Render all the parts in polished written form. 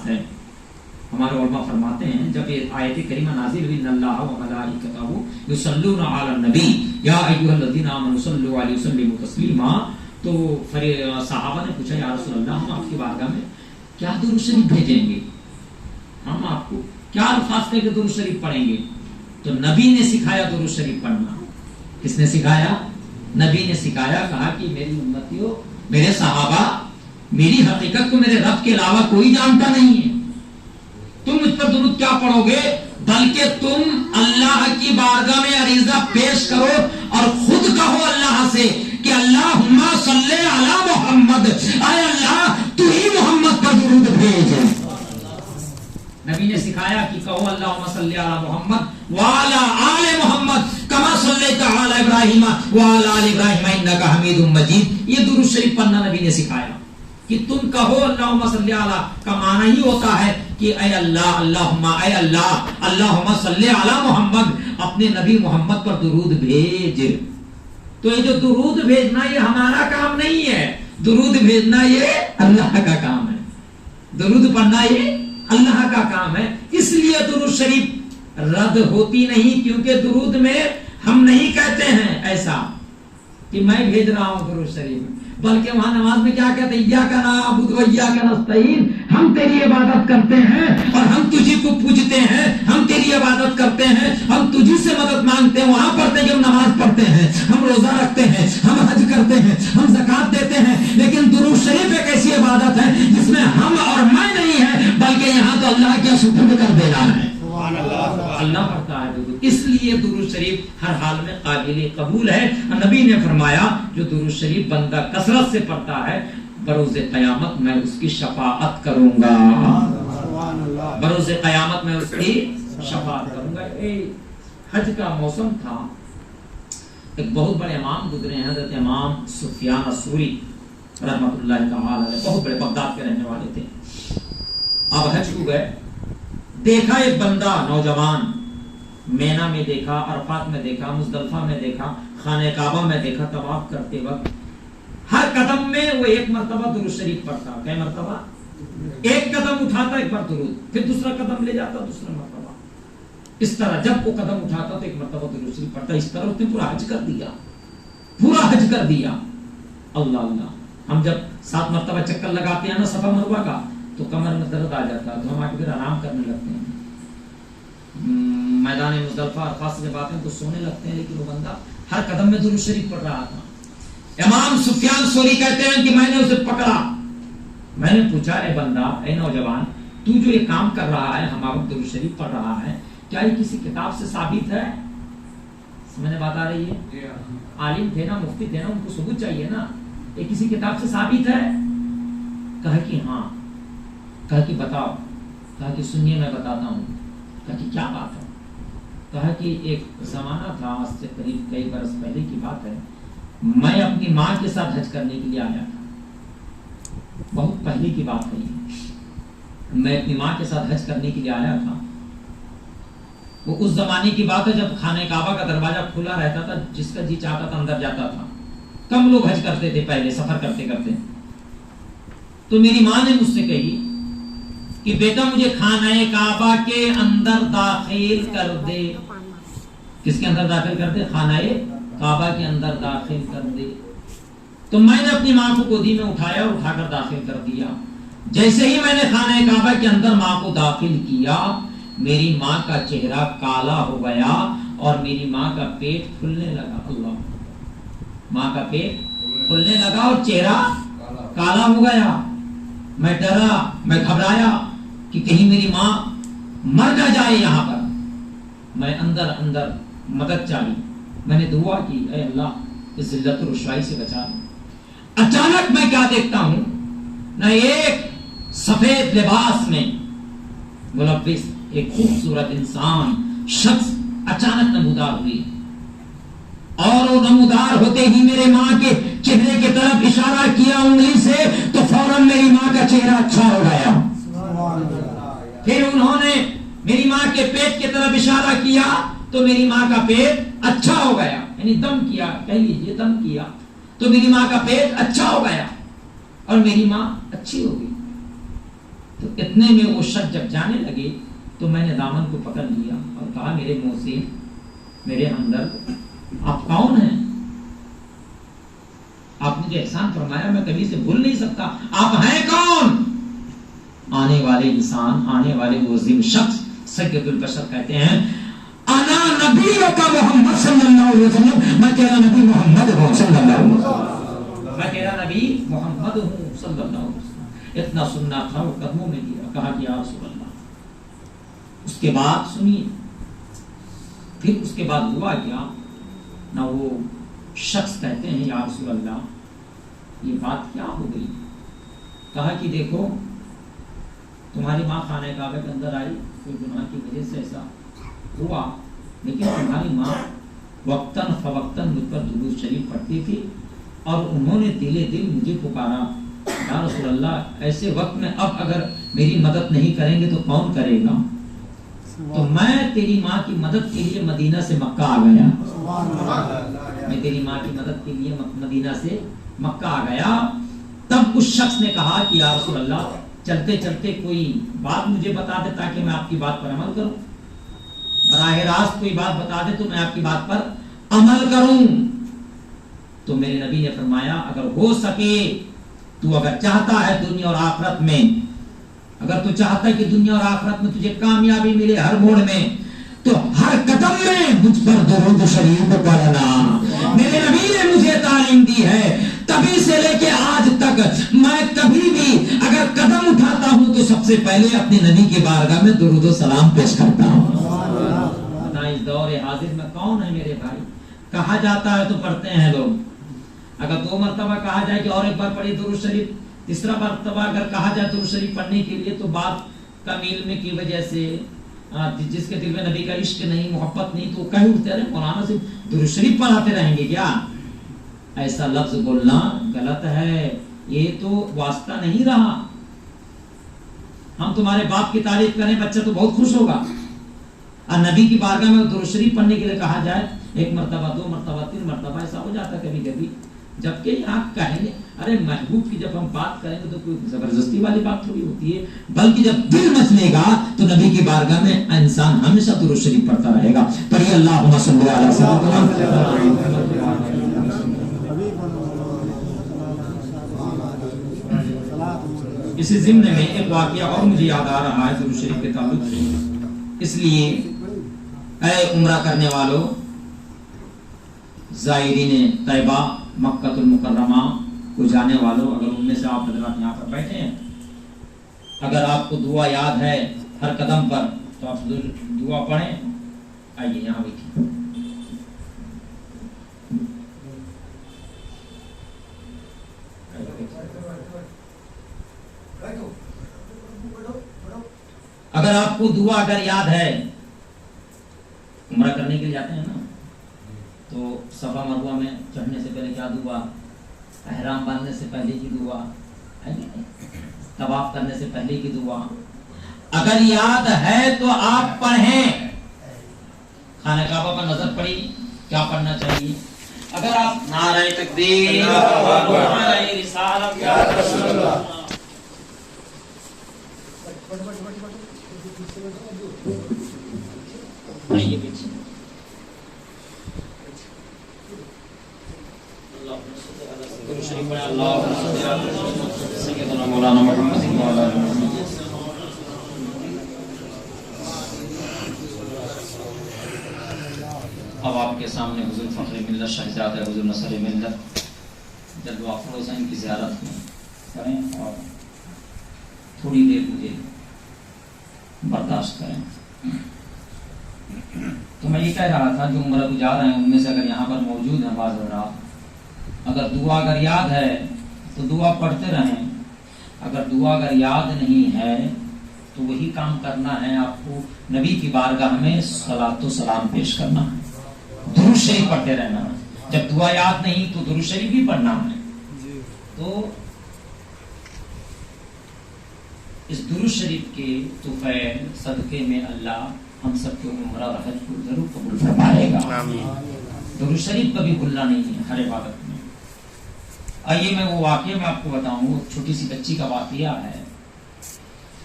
بات ہے. ہمارے علماء فرماتے ہیں جب یہ آیت کریمہ نازل ہوئی ان اللہ و ملائکتہ یصلون علی النبی یا ایھا الذین آمنوا صلوا علیہ وسلموا تسلیما، تو صحابہ نے پوچھا یا رسول اللہ ہم آپ کی بارگاہ میں کیا درود شریف بھیجیں گے، ہم آپ کو کیا الفاظ کے درود شریف پڑھیں گے؟ تو نبی نے سکھایا درود شریف پڑھنا. کس نے سکھایا؟ نبی نے سکھایا. کہا کہ میری امتیوں، میرے صحابہ، میری حقیقت کو میرے رب کے علاوہ کوئی جانتا نہیں ہے. تم مجھ پر درود کیا پڑھو گے، بلکہ تم اللہ کی بارگاہ میں عریضہ پیش کرو اور خود کہو اللہ سے کہ اللہم صلی علی محمد، اے اللہ تو ہی محمد پر درود بھیج. نبی نے سکھایا کہ کہو اللہم صلی علی محمد وعلی آل محمد کما صلیت علی ابراہیم وعلی آل ابراہیم انک حمید مجید. یہ درود شریف پڑھنا نبی نے سکھایا کہ تم کہو اللہم صلی علی کا معنی ہی ہوتا ہے کہ اے اللہ، اللہم اے اللہ، اللہم صلی علی محمد، اپنے نبی محمد پر درود بھیج. تو یہ جو درود بھیجنا یہ ہمارا کام نہیں ہے، درود بھیجنا یہ اللہ کا کام ہے، درود پڑھنا یہ اللہ کا کام ہے. اس لیے درود شریف رد ہوتی نہیں، کیونکہ درود میں ہم نہیں کہتے ہیں ایسا کہ میں بھیج رہا ہوں درود شریف، بلکہ وہاں نماز میں کیا کہتے ہیں، ایاک نعبد و ایاک نستعین، ہم تیری عبادت کرتے ہیں اور ہم تجھی کو پوجتے ہیں، ہم تیری عبادت کرتے ہیں، ہم تجھی سے مدد مانگتے ہیں. وہاں پڑھتے ہیں کہ ہم نماز پڑھتے ہیں، ہم روزہ رکھتے ہیں، ہم حج کرتے ہیں، ہم زکات دیتے ہیں، لیکن درود شریف ایک ایسی عبادت ہے جس میں ہم اور میں نہیں ہے، بلکہ یہاں تو اللہ کیا سپرد کر دینا ہے، اللہ پڑھتا ہے درود. اس لیے درود شریف ہر حال میں قابل قبول ہے. نبی نے فرمایا جو درود شریف بندہ کثرت سے پڑھتا ہے بروز قیامت میں اس کی شفاعت کروں گا، بروز قیامت میں اس کی شفاعت کروں گا. حج کا موسم تھا، ایک بہت بڑے امام گزرے ہیں، حضرت امام سفیان الثوری رحمۃ اللہ تعالی علیہ، بہت بڑے بغداد کے رہنے والے تھے. اب حج کو گئے، دیکھا ایک بندہ نوجوان، مینا میں دیکھا، عرفات میں دیکھا، مزدلفہ میں دیکھا، خانہ کعبہ میں دیکھا، طواف کرتے وقت ہر قدم میں وہ ایک مرتبہ درود شریف پڑھتا. کئی مرتبہ؟ ایک قدم اٹھاتا ایک بار درود، پھر دوسرا قدم لے جاتا دوسرا مرتبہ. اس طرح جب وہ قدم اٹھاتا تو ایک مرتبہ درود شریف پڑھتا. اس طرح اس نے پورا حج کر دیا، پورا حج کر دیا. اللہ اللہ. ہم جب 7 مرتبہ چکر لگاتے ہیں نا صفا مروہ کا تو کمر میں درد آ جاتا ہے، تو ہم آ کے پھر آرام کرنے لگتے ہیں. میدان مزدلفہ عرفات سے جب آتے ہیں تو سونے لگتے ہیں، لیکن وہ بندہ ہر قدم میں درود شریف پڑھ رہا تھا. امام سفیان ثوری کہتے ہیں کہ میں نے اسے پکڑا، میں نے پوچھا اے بندہ، اے نوجوان، تو جو یہ کام کر رہا ہے، ہمارا درود شریف پڑھ رہا ہے، کیا یہ کسی کتاب سے ثابت ہے؟ سمجھ میں بات آ رہی ہے؟ عالم تھے نا، مفتی تھے نا، ان کو ثبوت چاہیے نا. یہ کسی کتاب سے ثابت ہے؟ کہا کہ ہاں. کہا کہ بتاؤ. کہا کہ سنیے میں بتاتا ہوں. کہا کہ کیا بات ہے؟ کہا کہ ایک زمانہ تھا، آج سے قریب کئی برس پہلے کی بات ہے، میں اپنی ماں کے ساتھ حج کرنے کے لیے آیا تھا. بہت پہلے کی بات ہے یہ. میں اپنی ماں کے ساتھ حج کرنے کے لیے آیا تھا. وہ اس زمانے کی بات ہے جب خانہ کعبہ کا دروازہ کھلا رہتا تھا، جس کا جی چاہتا تھا اندر جاتا تھا. کم لوگ حج کرتے تھے پہلے، سفر کرتے کرتے. تو میری ماں نے مجھ سے کہی کہ بیٹا مجھے خانہ کعبہ کے اندر داخل کر دے. کس کے اندر داخل کر دے؟ خانہ کعبہ کے اندر داخل کر دے. تو میں نے اپنی ماں کو گودی میں اٹھایا اور اٹھا کر داخل کر دیا. جیسے ہی میں نے خانہ کعبہ کے اندر ماں کو داخل کیا، میری ماں کا چہرہ کالا ہو گیا اور میری ماں کا پیٹ پھولنے لگا. اللہ. ماں کا پیٹ پھولنے لگا اور چہرہ کالا ہو گیا. میں ڈرا، میں گھبرایا کہ کہیں میری ماں مر نہ جائے یہاں پر. میں اندر مدد چاہی. میں نے دعا کی اے اللہ اس ذلت و رسوائی سے بچا لے. اچانک میں کیا دیکھتا ہوں، نہ ایک سفید لباس میں ملبس ایک خوبصورت انسان شخص اچانک نمودار ہوئی، اور وہ نمودار ہوتے ہی میرے ماں کے چہرے کی طرف اشارہ کیا انگلی سے، تو فوراً میری ماں کا چہرہ اچھا ہو گیا. پھر انہوں نے میری ماں کے پیٹ کی طرف اشارہ کیا تو میری ماں کا پیٹ اچھا ہو گیا. یعنی دم کیا، کہہ لیجیے دم کیا تو میری ماں کا پیٹ اچھا ہو گیا اور میری ماں اچھی ہو گئی. تو اتنے میں وہ شخص جب جانے لگے تو میں نے دامن کو پکڑ لیا اور کہا میرے محسن، میرے ہمدرد، آپ کون ہیں؟ آپ نے جو احسان فرمایا میں کبھی سے بھول نہیں سکتا، آپ ہیں کون؟ آنے والے انسان، آنے والے وہ عظیم شخص سید البشر کہتے ہیں انا نبی کا محمد صلی اللہ علیہ وسلم، میں تیرا نبی محمد ہوں صلی اللہ علیہ وسلم، میں تیرا نبی محمد ہوں صلی اللہ علیہ وسلم۔ اتنا سننا تھا، وہ قدموں میں گیا، کہا کہ یا رسول اللہ۔ اس کے بعد سنیے، پھر اس کے بعد ہوا کیا نہ، وہ شخص کہتے ہیں یا رسول اللہ یہ بات کیا ہو گئی؟ کہا کہ دیکھو تمہاری ماں خانہ کعبہ کے اندر آئی، کوئی گناہ کی وجہ سے ایسا ہوا، لیکن تمہاری ماں وقتاً فوقتاً مجھ پر درود شریف پڑھتی تھی اور انہوں نے دل دل مجھے پکارا، یا رسول اللہ ایسے وقت میں اب اگر میری مدد نہیں کریں گے تو کون کرے گا؟ تو میں تیری ماں کی مدد کے لیے مدینہ سے مکہ آ گیا، میں تیری ماں کی مدد کے لیے مدینہ سے مکہ آ گیا۔ تب اس شخص نے کہا کہ یا رسول اللہ چلتے چلتے کوئی بات مجھے بتا دے تاکہ میں آپ کی بات پر عمل کروں، براہ راست کوئی بات بتا دے تو میں آپ کی بات پر عمل کروں۔ تو میرے نبی نے فرمایا اگر ہو سکے تو اگر چاہتا ہے دنیا اور آخرت میں، اگر تو چاہتا ہے کہ دنیا اور آخرت میں تجھے کامیابی ملے ہر موڑ میں، تو ہر قدم میں مجھ پر درود شریف پڑھنا۔ میرے نبی نے مجھے تعلیم دی ہے، تبھی سے لے کے آج تک میں کبھی بھی اگر قدم اٹھاتا ہوں تو سب سے پہلے اپنے نبی کی بارگاہ میں درود و سلام پیش کرتا ہوں۔ اس دور حاضر میں کون ہے میرے بھائی؟ کہا جاتا ہے تو پڑھتے ہیں لوگ، اگر 2 مرتبہ کہا جائے کہ اور ایک بار پڑھی درود شریف، تیسرا مرتبہ اگر کہا جائے درود شریف پڑھنے کے لیے تو بات کم علم کی وجہ سے، جس کے دل میں نبی کا عشق نہیں، محبت نہیں، تو کہہ اٹھتے رہے مولانا سے درود شریف پڑھاتے رہیں گے کیا؟ ایسا لفظ بولنا غلط ہے، یہ تو واسطہ نہیں رہا۔ ہم تمہارے باپ کی تعریف کریں بچہ تو بہت خوش ہوگا، اور نبی کی بارگاہ میں درود شریف پڑھنے کے لیے کہا جائے 1 مرتبہ 2 مرتبہ 3 مرتبہ ایسا ہو جاتا ہے کبھی کبھی، جبکہ یہاں کہنے ارے محبوب کی جب ہم بات کریں گے تو کوئی زبردستی والی بات تھوڑی ہوتی ہے، بلکہ جب دل مچلے گا تو نبی کی بارگاہ میں انسان ہمیشہ درود شریف پڑھتا رہے گا۔ پڑھیے اللہم صلی علی وسلم۔ اسی ضمن میں ایک واقعہ اور مجھے یاد آ رہا ہے درود شریف کے تعلق سے، اس لیے اے عمرہ کرنے والوں، زائرین طیبہ، مکہ المکرمہ کو جانے والوں، اگر ان میں سے آپ حضرات یہاں پر بیٹھے ہیں، اگر آپ کو دعا یاد ہے ہر قدم پر تو آپ دعا پڑھیں۔ آئیے یہاں بیٹھیے۔ اگر آپ کو دعا اگر یاد ہے، عمرہ کرنے کے لیے جاتے ہیں نا تو صفا مروہ میں چڑھنے سے پہلے کیا دعا، احرام باندھنے سے پہلے کی دعا، طواف کرنے سے پہلے کی دعا اگر یاد ہے تو آپ پڑھیں۔ خانہ کعبہ پر نظر پڑی، کیا پڑھنا چاہیے؟ اگر آپ نعرہ تکبیر، نعرہ رسالت، یا رسول اللہ، مولانا محمد اب آپ کے سامنے حضور فخر ملت شہزادہ حضور نصر ملت جلوہ افروز ہیں کی زیارت کریں اور تھوڑی دیر مجھے برداشت کریں۔ تو میں یہ کہہ رہا تھا جو عمرہ کو جا رہے ہیں ان میں سے اگر یہاں پر موجود ہیں بعض حضرات، اگر دعا اگر یاد ہے تو دعا پڑھتے رہیں، اگر دعا اگر یاد نہیں ہے تو وہی کام کرنا ہے، آپ کو نبی کی بارگاہ میں صلاۃ و سلام پیش کرنا ہے، درود شریف پڑھتے رہنا ہے۔ جب دعا یاد نہیں تو درود شریف بھی پڑھنا ہے۔ تو اس درود شریف کے طفیل صدقے میں اللہ ہم سب کے عمرہ اور حج کو ضرور قبول فرمائے گا۔ درود شریف کبھی بھولنا نہیں ہے ہر عبادت میں۔ آئیے میں وہ واقعہ میں آپ کو بتاؤں، چھوٹی سی بچی کا واقعہ ہے۔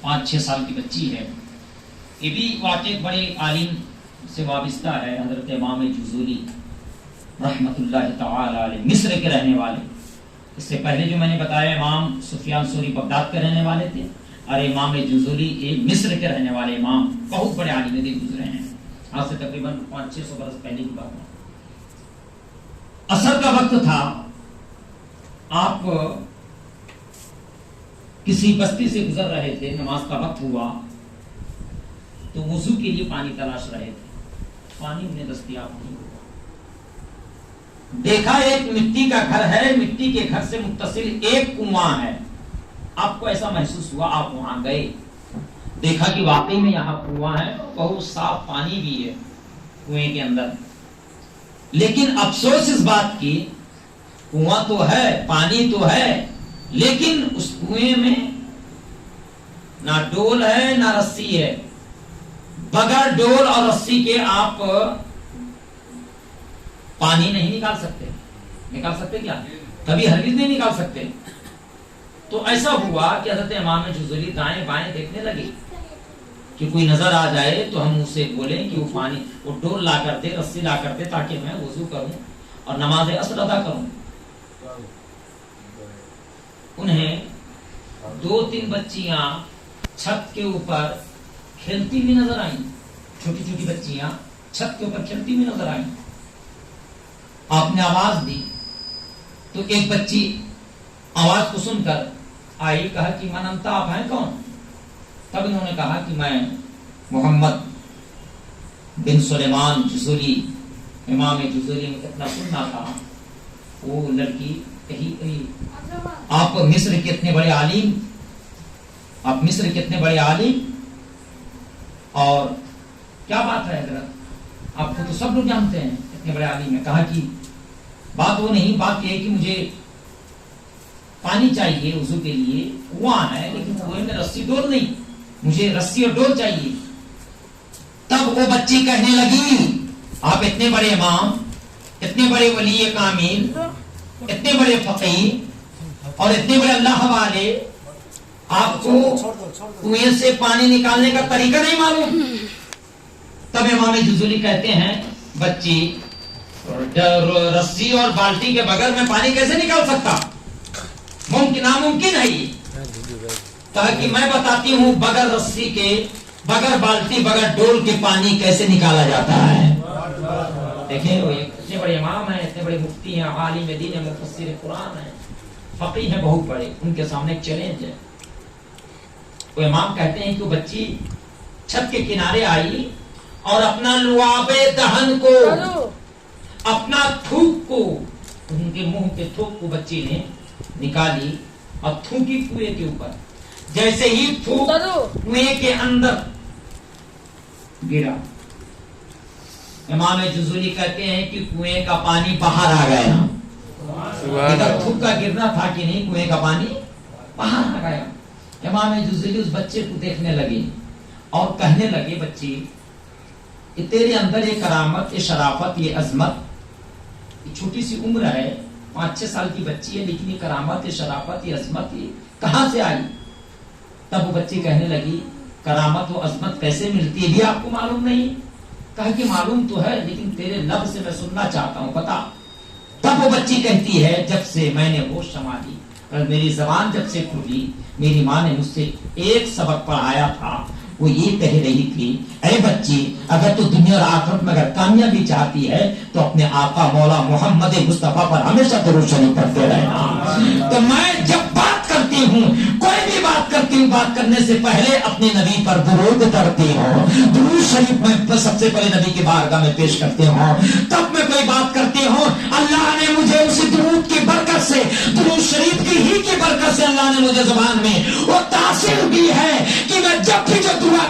5-6 سال کی بچی ہے. یہ بھی واقع بڑے عالم سے وابستہ ہے، حضرت امام جزولی رحمت اللہ تعالی علیہ، مصر کے رہنے والے. اس سے پہلے جو میں نے بتایا امام سفیان ثوری بغداد کے رہنے والے تھے، اور امام جزولی ایک مصر کے رہنے والے امام، بہت بڑے عالم دین گزرے ہیں. آج سے تقریباً 500-600 برس پہلے کی بات ہے. عصر کا وقت تھا، آپ کسی بستی سے گزر رہے تھے، نماز کا وقت ہوا تو وضو کے لیے پانی تلاش رہے تھے، پانی انہیں دستیاب نہیں ہوا. دیکھا ایک مٹی کا گھر ہے، مٹی کے گھر سے متصل ایک کنواں ہے. آپ کو ایسا محسوس ہوا، آپ وہاں گئے، دیکھا کہ واقعی میں یہاں کنواں ہے، بہت صاف پانی بھی ہے کنویں کے اندر. لیکن افسوس اس بات کی، کنواں تو ہے، پانی تو ہے، لیکن اس کنویں میں نہ ڈول ہے نہ رسی ہے. بغیر ڈول اور رسی کے آپ پانی نہیں نکال سکتے. نکال سکتے کیا؟ کبھی ہرگز نہیں نکال سکتے. تو ایسا ہوا کہ حضرت امام جزولی دائیں بائیں دیکھنے لگے کہ کوئی نظر آ جائے تو ہم اسے بولیں کہ وہ پانی، وہ ڈول لا کر دے، رسی لا کر دے، تاکہ میں وضو کروں اور نماز عصر ادا کروں. انہیں 2-3 بچیاں چھت کے اوپر کھیلتی ہوئی نظر آئیں. چھوٹی چھوٹی بچیاں چھت کے اوپر کھیلتی ہوئی نظر آئیں. آپ نے آواز دی تو ایک بچی آواز کو سن کر آئی، کہا کہ من انت، آپ ہیں کون؟ تب انہوں نے کہا کہ میں محمد بن سلیمان جزولی، امام جزولی میں کتنا سننا تھا. وہ لڑکی کہی آپ مصر کے اتنے بڑے عالم، آپ مصر کے اتنے بڑے عالم، اور کیا بات ہے حضرت، آپ کو تو سب لوگ جانتے ہیں اتنے بڑے عالم ہیں. کہا کہ بات وہ نہیں، بات یہ ہے کہ مجھے پانی چاہیے وضو کے لیے، کنواں ہے لیکن کنویں میں رسی ڈول نہیں، مجھے رسی اور ڈول چاہیے. تب وہ بچی کہنے لگی، آپ اتنے بڑے امام، اتنے بڑے ولی کامل، اتنے بڑے فقیہ اور اتنے بڑے اللہ والے، آپ کو کنویں سے پانی نکالنے کا طریقہ نہیں معلوم. تب امام جزولی کہتے ہیں، بچی رسی اور بالٹی کے بغیر میں پانی کیسے نکال سکتا؟ ممکن ناممکن ہے یہ. تاکہ میں بتاتی ہوں بغیر رسی کے، بغیر بالٹی، بغیر ڈول کے پانی کیسے نکالا جاتا ہے. دیکھیں وہ اتنے بڑے امام ہیں، اتنے بڑے مفتی ہیں، عالم دین ہیں، مفسر قرآن ہیں، فقیہ ہیں بہت بڑے، ان کے سامنے ایک چیلنج ہے. وہ امام کہتے ہیں کہ وہ بچی چھت کے کنارے آئی اور اپنا لعاب دہن کو، اپنا تھوک کو، ان کے منہ کے تھوک کو بچی نے نکالی اور تھوکی کنویں کے اوپر. جیسے ہی تھوک کنویں کے اندر گرا، امام جزولی کہتے ہیں کہ کنویں کا پانی باہر آ گیا. ادھر تھوک کا گرنا تھا کہ نہیں، کنویں کا پانی باہر آ گیا. امام جزولی اس بچے کو دیکھنے لگے اور کہنے لگے، بچی کہ تیرے اندر یہ کرامت، یہ شرافت، یہ عظمت، یہ چھوٹی سی عمر ہے، 5-6 سال کی بچی ہے، لیکن یہ کرامت، یہ شرافت، یہ عظمت یہ کہاں سے آئی؟ تب وہ بچی کہنے لگی، کرامت و عظمت کیسے ملتی ہے یہ آپ کو معلوم نہیں؟ کہا کہ معلوم تو ہے، لیکن تیرے لب سے میں سننا چاہتا ہوں، بتا. تب وہ بچی کہتی ہے، جب سے میں نے ہوش سنبھالی اور میری زبان جب سے کھلی، میری ماں نے مجھ سے ایک سبق پڑھایا تھا. وہ یہ کہہ رہی تھی، اے بچی، اگر تو دنیا اور آخرت میں اگر کامیابی چاہتی ہے تو اپنے آقا مولا محمد مصطفیٰ پر ہمیشہ درود شریف پڑھتے رہنا. تو میں جب بات کرتی ہوں، کوئی بھی بات کرتی ہوں، بات کرنے سے پہلے اپنے نبی پر درود پڑھتی ہوں. درود شریف میں سب سے پہلے نبی کی بارگاہ میں پیش کرتے ہوں. تب میں کوئی بات کرتی ہوں، اللہ نے مجھے اسی درود کی برکت سے، درود شریف کی ہی کی برکت سے اللہ نے مجھے زبان میں وہ تاثیر دی ہے کہ میں جب بھی جو دعا